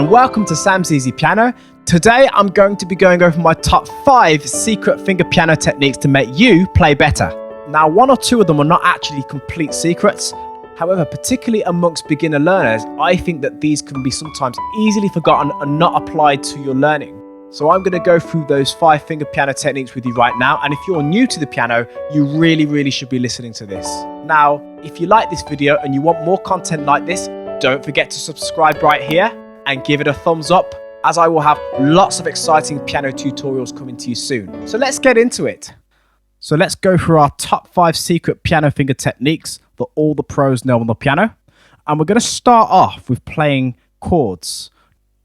and welcome to Sam's Easy Piano. Today I'm going to be going over my top 5 secret finger piano techniques to make you play better. Now, one or two of them are not actually complete secrets. However, particularly amongst beginner learners, I think that these can be sometimes easily forgotten and not applied to your learning. So I'm going to go through those 5 finger piano techniques with you right now. And if you're new to the piano, you really should be listening to this. Now, if you like this video and you want more content like this, don't forget to subscribe right here and give it a thumbs up, as I will have lots of exciting piano tutorials coming to you soon. So let's get into it. So let's go through our top 5 secret piano finger techniques that all the pros know on the piano. And we're going to start off with playing chords,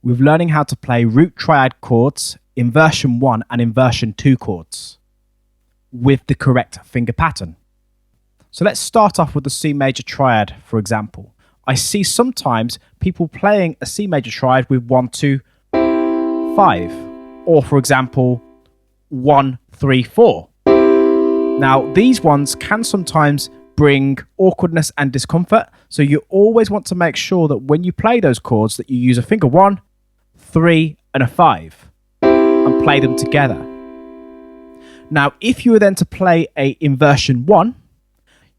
with learning how to play root triad chords, inversion 1 and inversion 2 chords with the correct finger pattern. So let's start off with the C major triad, for example. I see sometimes people playing a C major triad with 1, 2, 5, or for example, 1, 3, 4. Now, these ones can sometimes bring awkwardness and discomfort, so you always want to make sure that when you play those chords that you use a finger 1, 3 and a 5 and play them together. Now, if you were then to play a inversion 1,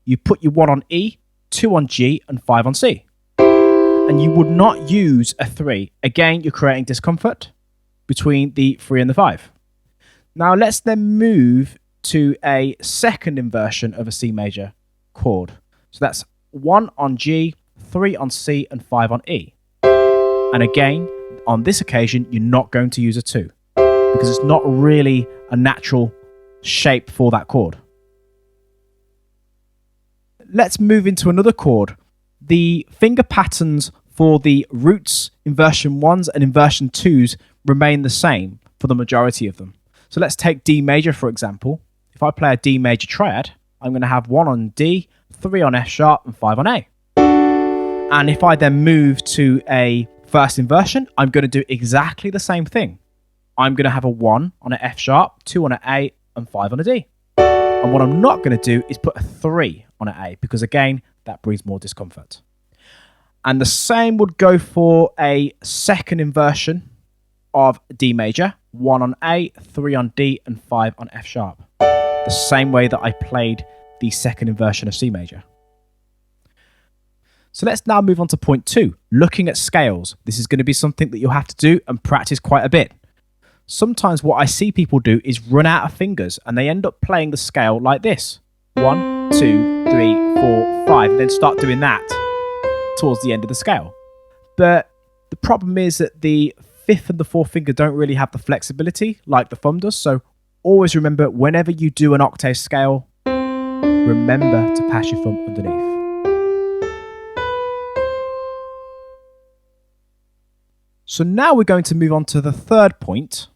you put your 1 on E, 2 on G and 5 on C. And you would not use a 3. Again, you're creating discomfort between the 3 and the 5. Now let's then move to a second inversion of a C major chord. So that's 1 on G, 3 on C and 5 on E. And again, on this occasion, you're not going to use a 2 because it's not really a natural shape for that chord. Let's move into another chord. The finger patterns for the roots, inversion 1s and inversion 2s remain the same for the majority of them. So let's take D major, for example. If I play a D major triad, I'm going to have 1 on D, 3 on F sharp and 5 on A. And if I then move to a first inversion, I'm going to do exactly the same thing. I'm going to have a 1 on an F sharp, 2 on an A and 5 on a D. And what I'm not going to do is put a 3 on an A because again, that brings more discomfort. And the same would go for a second inversion of D major, 1 on A, 3 on D and 5 on F sharp. The same way that I played the second inversion of C major. So let's now move on to point 2, looking at scales. This is going to be something that you'll have to do and practice quite a bit. Sometimes what I see people do is run out of fingers and they end up playing the scale like this. 1, 2, 3, 4, 5, and then start doing that towards the end of the scale. But the problem is that the 5th and the 4th finger don't really have the flexibility like the thumb does. So always remember, whenever you do an octave scale, remember to pass your thumb underneath. So now we're going to move on to the third point.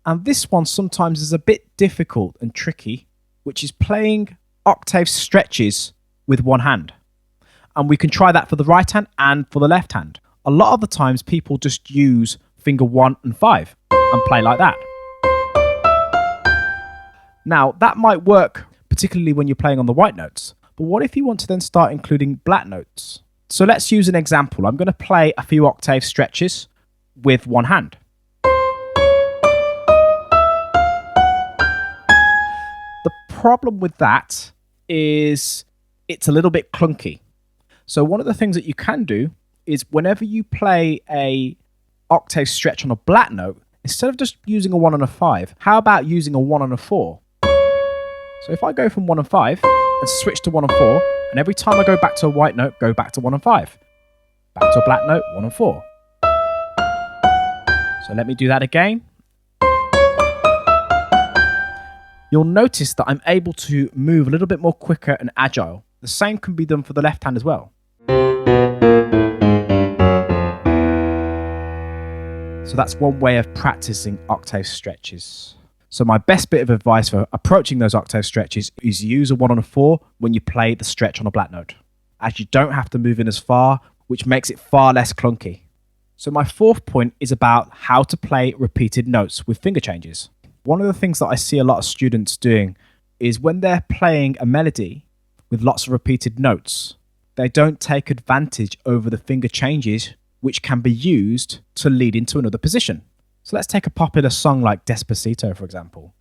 And this one sometimes is a bit difficult and tricky, which is playing octave stretches with one hand. And we can try that for the right hand and for the left hand. A lot of the times people just use finger 1 and 5 and play like that. Now that might work particularly when you're playing on the white notes, but what if you want to then start including black notes? So let's use an example. I'm going to play a few octave stretches with one hand. The problem with that is it's a little bit clunky. So one of the things that you can do is whenever you play a octave stretch on a black note, instead of just using a 1 and a 5, how about using a 1 and a 4? So if I go from 1 and 5 and switch to 1 and 4, and every time I go back to a white note, go back to 1 and 5. Back to a black note, 1 and 4. So let me do that again. You'll notice that I'm able to move a little bit more quicker and agile. The same can be done for the left hand as well. So that's one way of practicing octave stretches. So my best bit of advice for approaching those octave stretches is use a 1 on a 4 when you play the stretch on a black note, as you don't have to move in as far, which makes it far less clunky. So my 4th point is about how to play repeated notes with finger changes. One of the things that I see a lot of students doing is when they're playing a melody with lots of repeated notes, they don't take advantage over the finger changes which can be used to lead into another position. So let's take a popular song like Despacito, for example.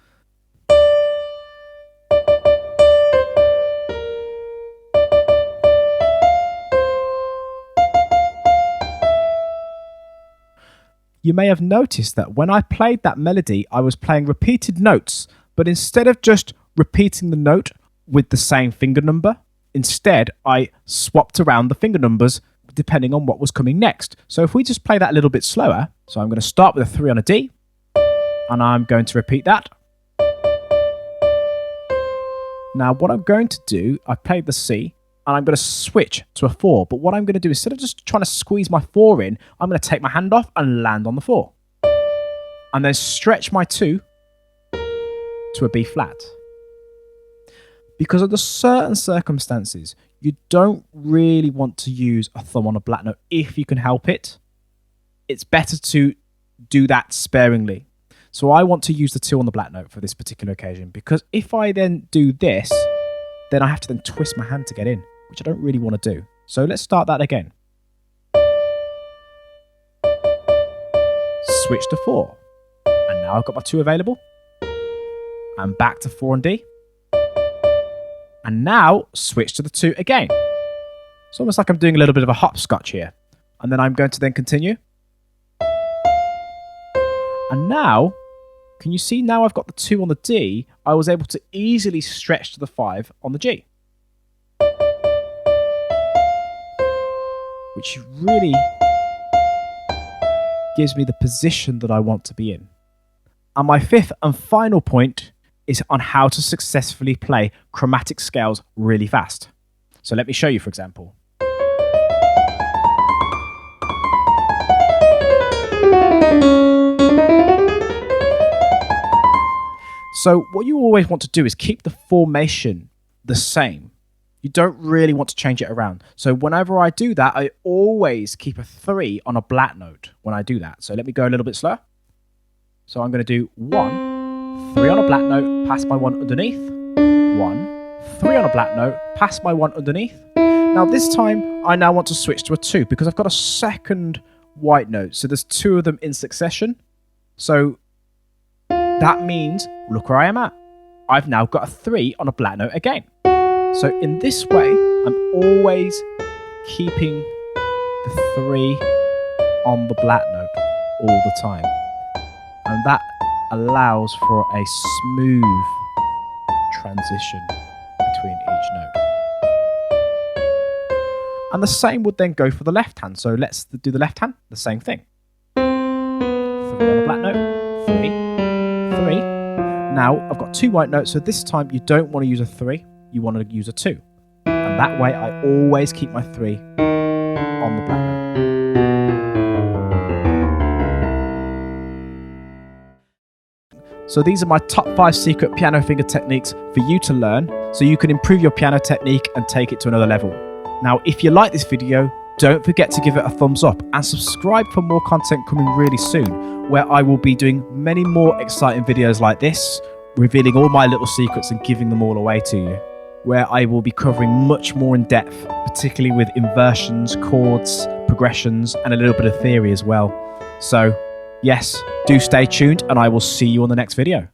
You may have noticed that when I played that melody, I was playing repeated notes, but instead of just repeating the note with the same finger number, instead I swapped around the finger numbers depending on what was coming next. So if we just play that a little bit slower, so I'm going to start with a 3 on a D, and I'm going to repeat that. Now what I'm going to do, I played the C, and I'm going to switch to a 4. But what I'm going to do, instead of just trying to squeeze my 4 in, I'm going to take my hand off and land on the 4. And then stretch my 2 to a B flat. Because under certain circumstances, you don't really want to use a thumb on a black note if you can help it. It's better to do that sparingly. So I want to use the 2 on the black note for this particular occasion, because if I then do this, then I have to then twist my hand to get in, which I don't really want to do. So let's start that again. Switch to 4. And now I've got my 2 available. And back to 4 on D. And now switch to the 2 again. It's almost like I'm doing a little bit of a hopscotch here. And then I'm going to then continue. And now, can you see now I've got the 2 on the D, I was able to easily stretch to the 5 on the G. Which really gives me the position that I want to be in. And my 5th and final point is on how to successfully play chromatic scales really fast. So let me show you, for example. So what you always want to do is keep the formation the same. You don't really want to change it around. So whenever I do that, I always keep a 3 on a black note when I do that. So let me go a little bit slower. So I'm going to do 1, 3 on a black note, pass my 1 underneath. 1, 3 on a black note, pass my 1 underneath. Now this time, I now want to switch to a 2 because I've got a second white note. So there's 2 of them in succession. So that means, look where I am at. I've now got a 3 on a black note again. So in this way, I'm always keeping the 3 on the black note all the time. And that allows for a smooth transition between each note. And the same would then go for the left hand. So let's do the left hand, the same thing. 3 on a black note, 3, 3. Now I've got 2 white notes, so this time you don't want to use a 3, you want to use a 2. And that way I always keep my 3 on the black note. So these are my top 5 secret piano finger techniques for you to learn so you can improve your piano technique and take it to another level. Now, if you like this video, don't forget to give it a thumbs up and subscribe for more content coming really soon, where I will be doing many more exciting videos like this, revealing all my little secrets and giving them all away to you, where I will be covering much more in depth, particularly with inversions, chords, progressions, and a little bit of theory as well. So yes, do stay tuned and I will see you on the next video.